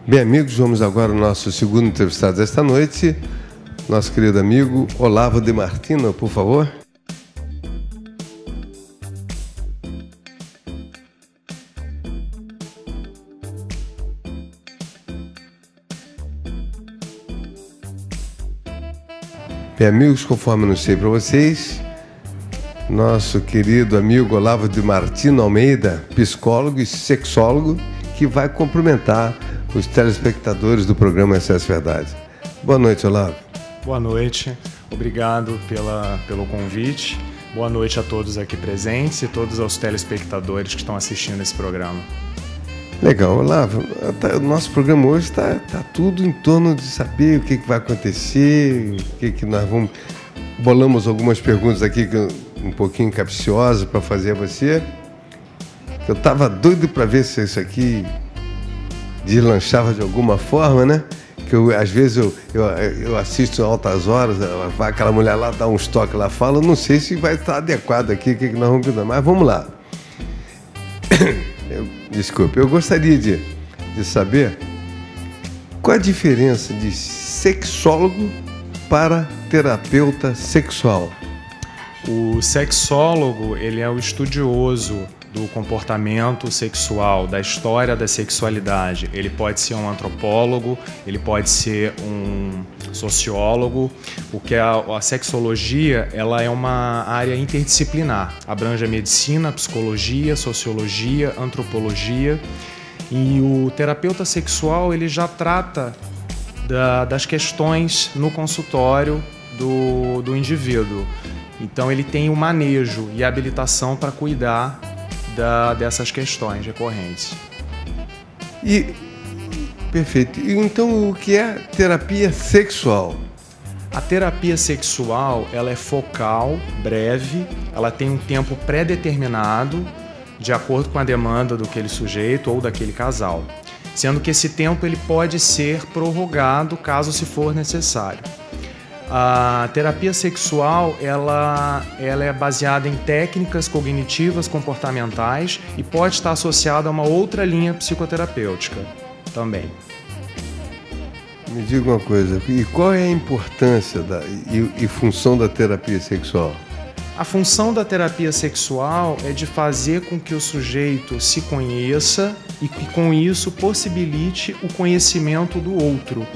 Bem, amigos, vamos agora ao nosso segundo entrevistado desta noite, nosso querido amigo Olavo de Martino, por favor. Bem, amigos, conforme anunciei para vocês, nosso querido amigo Olavo de Martino Almeida, psicólogo e sexólogo, que vai cumprimentar os telespectadores do programa Excesso Verdade. Boa noite, Olavo. Boa noite, obrigado pelo convite. Boa noite a todos aqui presentes e todos os telespectadores que estão assistindo esse programa. Legal, Olavo. O nosso programa hoje está tudo em torno de saber o que vai acontecer, o que nós vamos... Bolamos algumas perguntas aqui um pouquinho capciosas para fazer a você. Eu estava doido para ver se isso aqui deslanchava de alguma forma, né? Que às vezes eu assisto altas horas, vai aquela mulher lá, dá uns toques lá, fala, não sei se vai estar adequado aqui, o que nós vamos fazer, mas vamos lá. Desculpe, eu gostaria de saber qual a diferença de sexólogo para terapeuta sexual. O sexólogo, ele é o estudioso do comportamento sexual, da história da sexualidade. Ele pode ser um antropólogo, ele pode ser um sociólogo, porque a sexologia ela é uma área interdisciplinar, abrange a medicina, a psicologia, a sociologia, a antropologia, e o terapeuta sexual ele já trata das questões no consultório do indivíduo. Então ele tem o manejo e a habilitação para cuidar dessas questões recorrentes. Perfeito. Então, o que é terapia sexual? A terapia sexual, ela é focal, breve, ela tem um tempo pré-determinado, de acordo com a demanda daquele sujeito ou daquele casal, sendo que esse tempo ele pode ser prorrogado caso se for necessário. A terapia sexual ela é baseada em técnicas cognitivas comportamentais e pode estar associada a uma outra linha psicoterapêutica também. Me diga uma coisa, e qual é a importância e função da terapia sexual? A função da terapia sexual é de fazer com que o sujeito se conheça e que com isso possibilite o conhecimento do outro.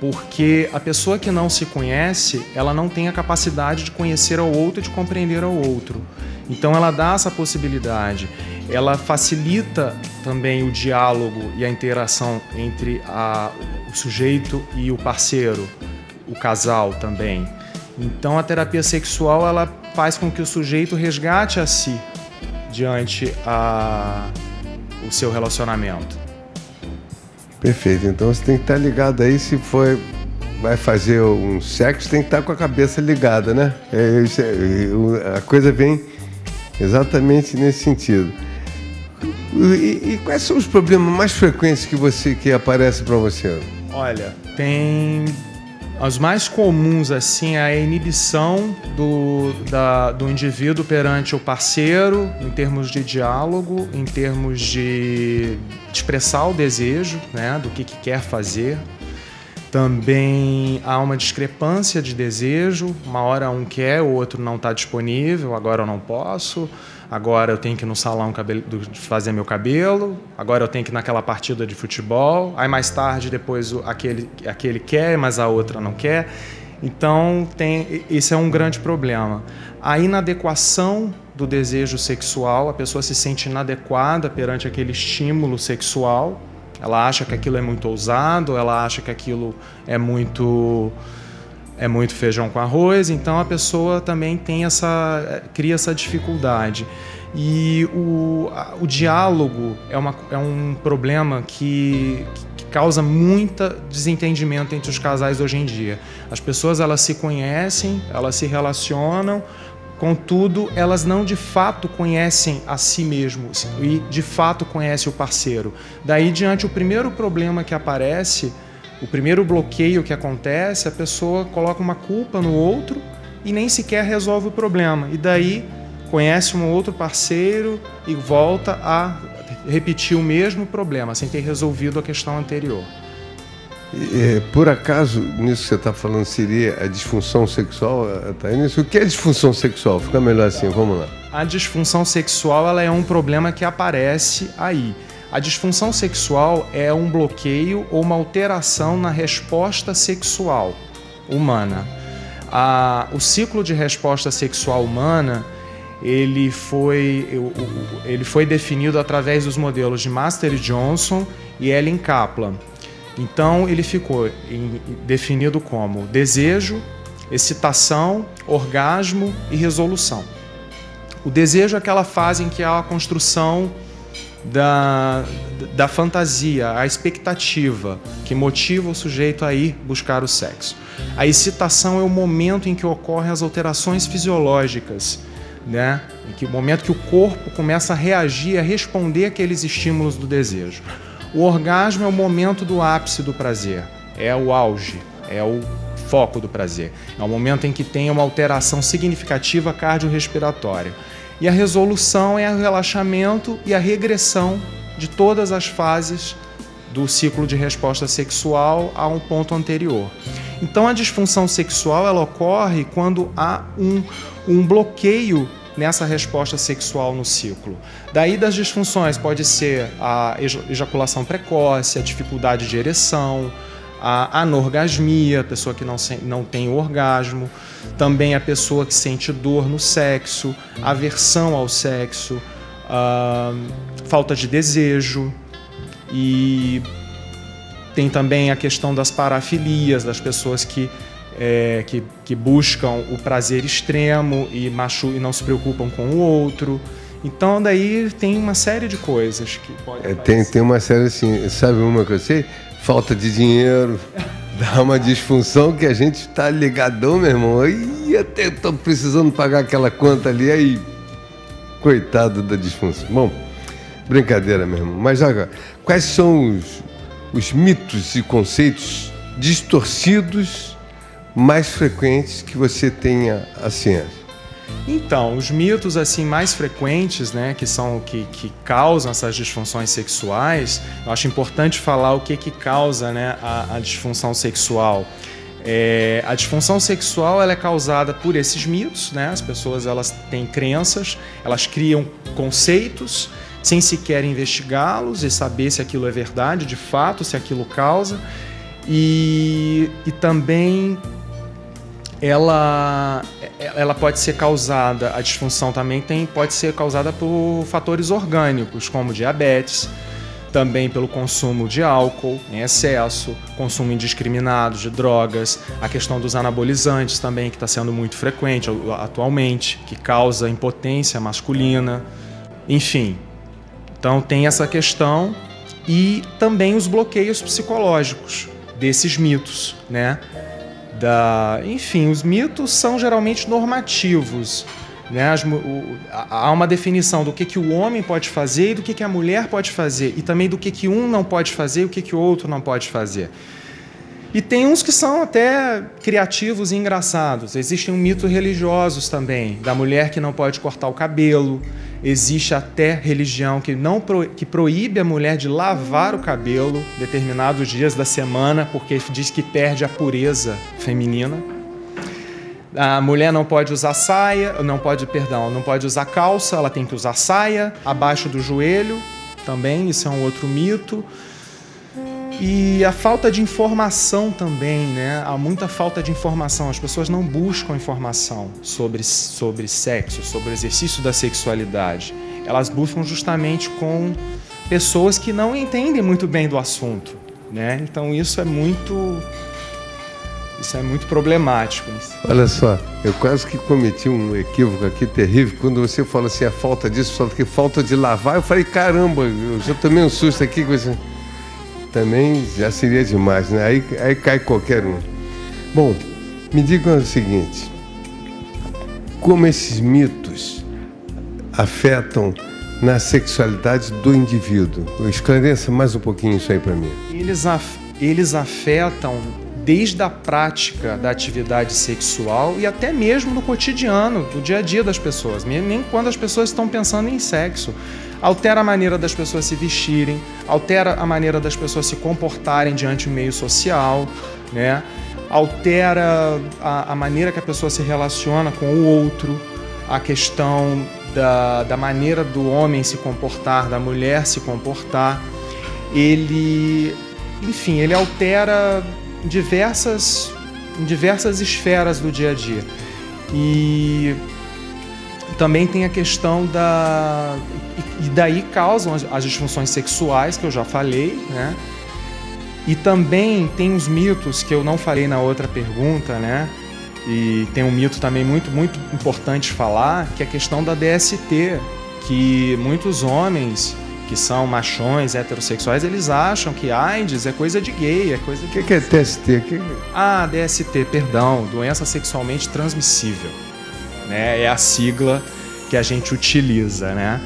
Porque a pessoa que não se conhece, ela não tem a capacidade de conhecer ao outro e de compreender ao outro. Então ela dá essa possibilidade. Ela facilita também o diálogo e a interação entre o sujeito e o parceiro, o casal também. Então a terapia sexual ela faz com que o sujeito resgate a si diante o seu relacionamento. Perfeito, então você tem que estar ligado aí, se vai fazer um sexo, tem que estar com a cabeça ligada, né? A coisa vem exatamente nesse sentido. E quais são os problemas mais frequentes que aparecem para você? Olha, tem... Os mais comuns assim é a inibição do indivíduo perante o parceiro, em termos de diálogo, em termos de expressar o desejo, né, do que quer fazer. Também há uma discrepância de desejo, uma hora um quer, o outro não está disponível, agora eu não posso, agora eu tenho que ir no salão fazer meu cabelo, agora eu tenho que ir naquela partida de futebol, aí mais tarde depois aquele quer, mas a outra não quer. Então isso é um grande problema. A inadequação do desejo sexual, a pessoa se sente inadequada perante aquele estímulo sexual, ela acha que aquilo é muito ousado, ela acha que aquilo é muito feijão com arroz, então a pessoa também cria essa dificuldade. E o diálogo é um problema que causa muito desentendimento entre os casais hoje em dia. As pessoas elas se conhecem, elas se relacionam, contudo, elas não de fato conhecem a si mesmos e de fato conhecem o parceiro. Daí, diante o primeiro problema que aparece, o primeiro bloqueio que acontece, a pessoa coloca uma culpa no outro e nem sequer resolve o problema. E daí conhece um outro parceiro e volta a repetir o mesmo problema, sem ter resolvido a questão anterior. Por acaso, nisso que você está falando, seria a disfunção sexual, Thaís? O que é disfunção sexual? Fica melhor assim, vamos lá. A disfunção sexual ela é um problema que aparece aí. A disfunção sexual é um bloqueio ou uma alteração na resposta sexual humana. O ciclo de resposta sexual humana ele foi definido através dos modelos de Master e Johnson e Ellen Kaplan. Então, ele ficou definido como desejo, excitação, orgasmo e resolução. O desejo é aquela fase em que há a construção da fantasia, a expectativa, que motiva o sujeito a ir buscar o sexo. A excitação é o momento em que ocorrem as alterações fisiológicas, né? O momento que o corpo começa a reagir, a responder àqueles estímulos do desejo. O orgasmo é o momento do ápice do prazer, é o auge, é o foco do prazer. É o momento em que tem uma alteração significativa cardiorrespiratória. E a resolução é o relaxamento e a regressão de todas as fases do ciclo de resposta sexual a um ponto anterior. Então a disfunção sexual ela ocorre quando há um bloqueio nessa resposta sexual no ciclo. Daí das disfunções pode ser a ejaculação precoce, a dificuldade de ereção, a anorgasmia, a pessoa que não tem orgasmo, também a pessoa que sente dor no sexo, aversão ao sexo, falta de desejo, e tem também a questão das parafilias, das pessoas que buscam o prazer extremo e não se preocupam com o outro. Então daí tem uma série de coisas que podem tem uma série assim, sabe uma que eu sei? Falta de dinheiro, dá uma disfunção que a gente está ligadão, meu irmão. Aí até estou precisando pagar aquela conta ali, aí coitado da disfunção. Bom, brincadeira, meu irmão. Mas agora, quais são os mitos e conceitos distorcidos mais frequentes que você tenha a ciência? Então, os mitos assim mais frequentes, né, que causam essas disfunções sexuais, eu acho importante falar o que causa, né, a disfunção sexual. A disfunção sexual ela é causada por esses mitos, né? As pessoas elas têm crenças, elas criam conceitos sem sequer investigá-los e saber se aquilo é verdade, de fato, se aquilo causa. E também ela pode ser causada, a disfunção também pode ser causada por fatores orgânicos, como diabetes, também pelo consumo de álcool em excesso, consumo indiscriminado de drogas, a questão dos anabolizantes também, que está sendo muito frequente atualmente, que causa impotência masculina, enfim. Então tem essa questão e também os bloqueios psicológicos desses mitos, né? Enfim, os mitos são geralmente normativos, né? Há uma definição do que o homem pode fazer e do que a mulher pode fazer, e também do que um não pode fazer e o que o outro não pode fazer. E tem uns que são até criativos e engraçados. Existem mitos religiosos também, da mulher que não pode cortar o cabelo. Existe até religião que proíbe a mulher de lavar o cabelo determinados dias da semana, porque diz que perde a pureza feminina. A mulher não pode usar não pode usar calça, ela tem que usar saia abaixo do joelho, também, isso é um outro mito. E a falta de informação também, né? Há muita falta de informação. As pessoas não buscam informação sobre sexo, sobre o exercício da sexualidade. Elas buscam justamente com pessoas que não entendem muito bem do assunto, né? Então isso é muito problemático. Olha só, eu quase que cometi um equívoco aqui terrível. Quando você fala assim, a falta disso, falta que falta de lavar, eu falei, caramba, eu já tomei um susto aqui com isso. Também já seria demais, né? Aí cai qualquer um. Bom, me digam o seguinte, como esses mitos afetam na sexualidade do indivíduo? Esclareça mais um pouquinho isso aí para mim. Eles afetam desde a prática da atividade sexual e até mesmo no cotidiano, do dia a dia das pessoas, nem quando as pessoas estão pensando em sexo. altera a maneira das pessoas se vestirem, altera a maneira das pessoas se comportarem diante do meio social, né? Altera a maneira que a pessoa se relaciona com o outro, a questão da maneira do homem se comportar, da mulher se comportar. Ele altera em diversas esferas do dia a dia. E também tem a questão e daí causam as disfunções sexuais, que eu já falei, né? E também tem os mitos que eu não falei na outra pergunta, né? E tem um mito também muito, muito importante falar, que é a questão da DST, que muitos homens que são machões, heterossexuais, eles acham que AIDS é coisa de gay, é coisa de... O que é DST? Ah, DST, perdão, doença sexualmente transmissível, né? É a sigla que a gente utiliza, né?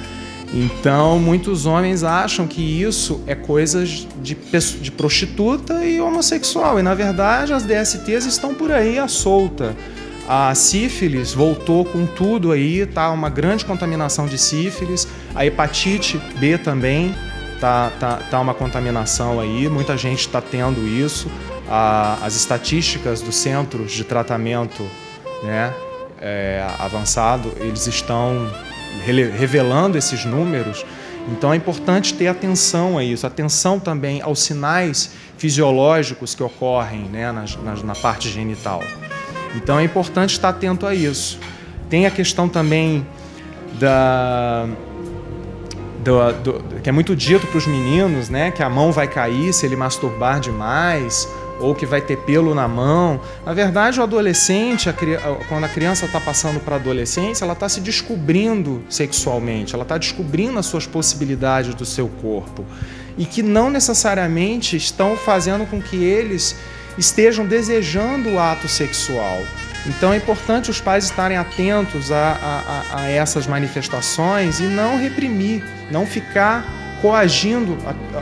Então, muitos homens acham que isso é coisa de prostituta e homossexual. E, na verdade, as DSTs estão por aí à solta. A sífilis voltou com tudo aí, tá uma grande contaminação de sífilis. A hepatite B também tá uma contaminação aí. Muita gente está tendo isso. As estatísticas dos centros de tratamento, né, avançado, eles estão revelando esses números. Então é importante ter atenção a isso, atenção também aos sinais fisiológicos que ocorrem, né, na parte genital. Então é importante estar atento a isso. Tem a questão também que é muito dito para os meninos, né, que a mão vai cair se ele masturbar demais, ou que vai ter pelo na mão. Na verdade, o adolescente, quando a criança está passando para a adolescência, ela está se descobrindo sexualmente, ela está descobrindo as suas possibilidades do seu corpo, e que não necessariamente estão fazendo com que eles estejam desejando o ato sexual. Então é importante os pais estarem atentos a essas manifestações e não reprimir, não ficar coagindo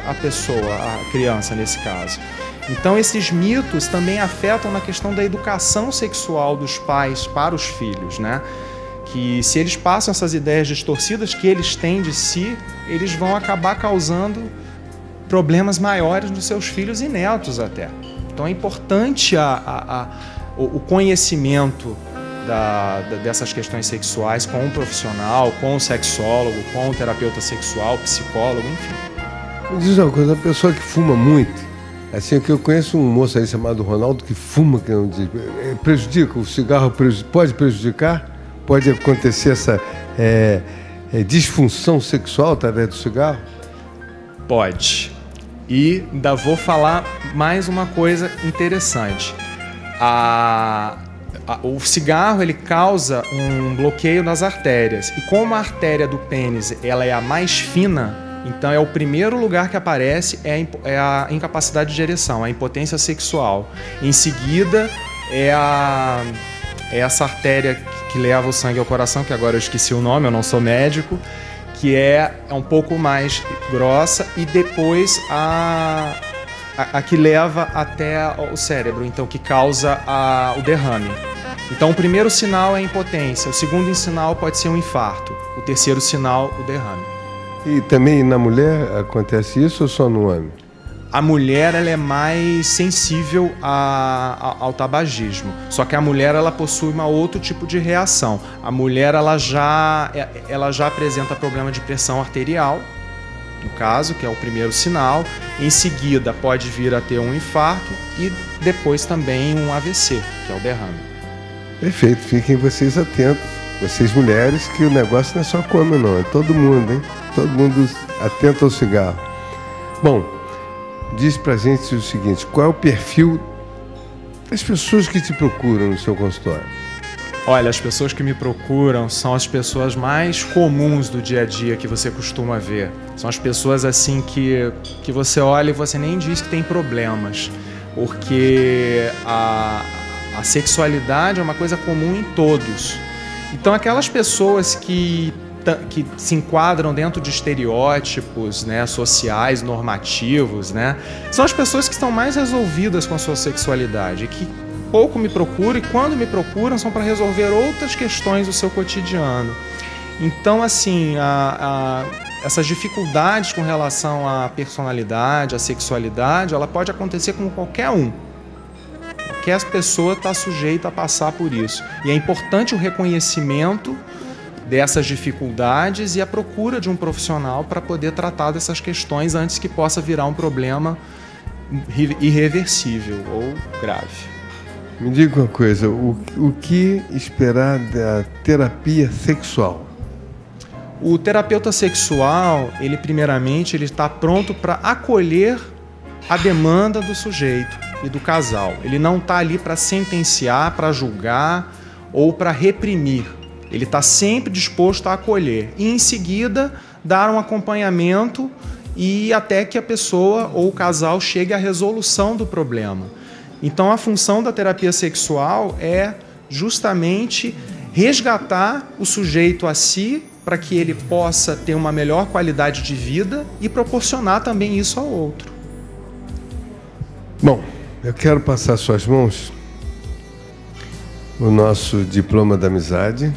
a pessoa, a criança nesse caso. Então esses mitos também afetam na questão da educação sexual dos pais para os filhos, né? Que se eles passam essas ideias distorcidas que eles têm de si, eles vão acabar causando problemas maiores nos seus filhos e netos até. Então é importante o conhecimento dessas questões sexuais com um profissional, com o sexólogo, com o terapeuta sexual, psicólogo, enfim. Me diz uma coisa, a pessoa que fuma muito, assim, que eu conheço um moço aí chamado Ronaldo que fuma, que não diz, prejudica, o cigarro pode prejudicar? Pode acontecer essa disfunção sexual através do cigarro? Pode. E ainda vou falar mais uma coisa interessante. O cigarro, ele causa um bloqueio nas artérias. E como a artéria do pênis ela é a mais fina, então é o primeiro lugar que aparece é a incapacidade de ereção, a impotência sexual. Em seguida é essa artéria que leva o sangue ao coração, que agora eu esqueci o nome, eu não sou médico, que é um pouco mais grossa, e depois a que leva até o cérebro, então que causa o derrame. Então o primeiro sinal é a impotência, o segundo sinal pode ser um infarto, o terceiro sinal, o derrame. E também na mulher acontece isso ou só no homem? A mulher ela é mais sensível ao tabagismo, só que a mulher ela possui um outro tipo de reação. A mulher ela já apresenta problema de pressão arterial, no caso, que é o primeiro sinal. Em seguida pode vir a ter um infarto e depois também um AVC, que é o derrame. Perfeito, fiquem vocês atentos, vocês mulheres, que o negócio não é só come não, é todo mundo, hein? Todo mundo atento ao cigarro. Bom, diz pra gente o seguinte, qual é o perfil das pessoas que te procuram no seu consultório? Olha, as pessoas que me procuram são as pessoas mais comuns do dia a dia que você costuma ver. São as pessoas assim que você olha e você nem diz que tem problemas, porque a sexualidade é uma coisa comum em todos. Então aquelas pessoas que se enquadram dentro de estereótipos, né, sociais, normativos, né, são as pessoas que estão mais resolvidas com a sua sexualidade, que pouco me procuram, e quando me procuram são para resolver outras questões do seu cotidiano. Então, assim, essas dificuldades com relação à personalidade, à sexualidade, ela pode acontecer com qualquer um. Qualquer pessoa está sujeita a passar por isso. E é importante o reconhecimento dessas dificuldades e a procura de um profissional para poder tratar dessas questões antes que possa virar um problema irreversível ou grave. Me diga uma coisa, o que esperar da terapia sexual? O terapeuta sexual, ele primeiramente está pronto para acolher a demanda do sujeito e do casal. Ele não está ali para sentenciar, para julgar ou para reprimir. Ele está sempre disposto a acolher e, em seguida, dar um acompanhamento e até que a pessoa ou o casal chegue à resolução do problema. Então, a função da terapia sexual é justamente resgatar o sujeito a si para que ele possa ter uma melhor qualidade de vida e proporcionar também isso ao outro. Bom, eu quero passar às suas mãos o nosso diploma da amizade,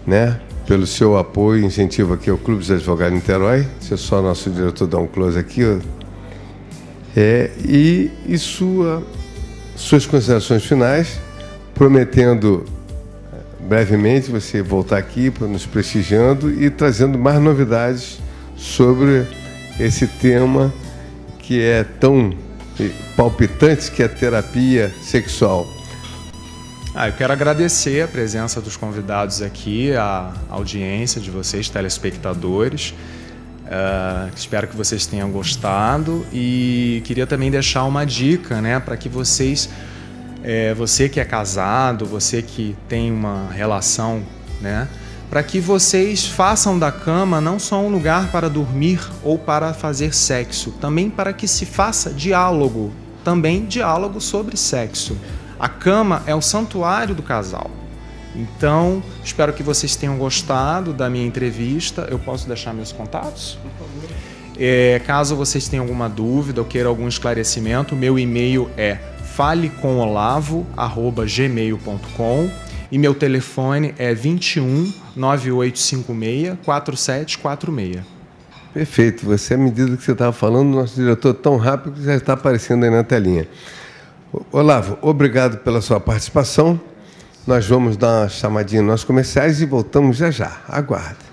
né? Pelo seu apoio e incentivo aqui ao Clube dos Advogados de Niterói. Se é só nosso diretor dar um close aqui, ó. E suas considerações finais, prometendo brevemente você voltar aqui nos prestigiando e trazendo mais novidades sobre esse tema que é tão palpitante, que é a terapia sexual. Eu quero agradecer a presença dos convidados aqui, a audiência de vocês, telespectadores. Espero que vocês tenham gostado e queria também deixar uma dica, né, para que vocês, você que é casado, você que tem uma relação, né, para que vocês façam da cama não só um lugar para dormir ou para fazer sexo, também para que se faça diálogo, também diálogo sobre sexo. A cama é o santuário do casal. Então, espero que vocês tenham gostado da minha entrevista. Eu posso deixar meus contatos? Por favor. Caso vocês tenham alguma dúvida ou queiram algum esclarecimento, meu e-mail é falecomolavo@gmail.com e meu telefone é 21 9856 4746. Perfeito. Você, à medida que você estava falando, nosso diretor tão rápido que já está aparecendo aí na telinha. Olavo, obrigado pela sua participação. Nós vamos dar uma chamadinha nos nossos comerciais e voltamos já já. Aguarde.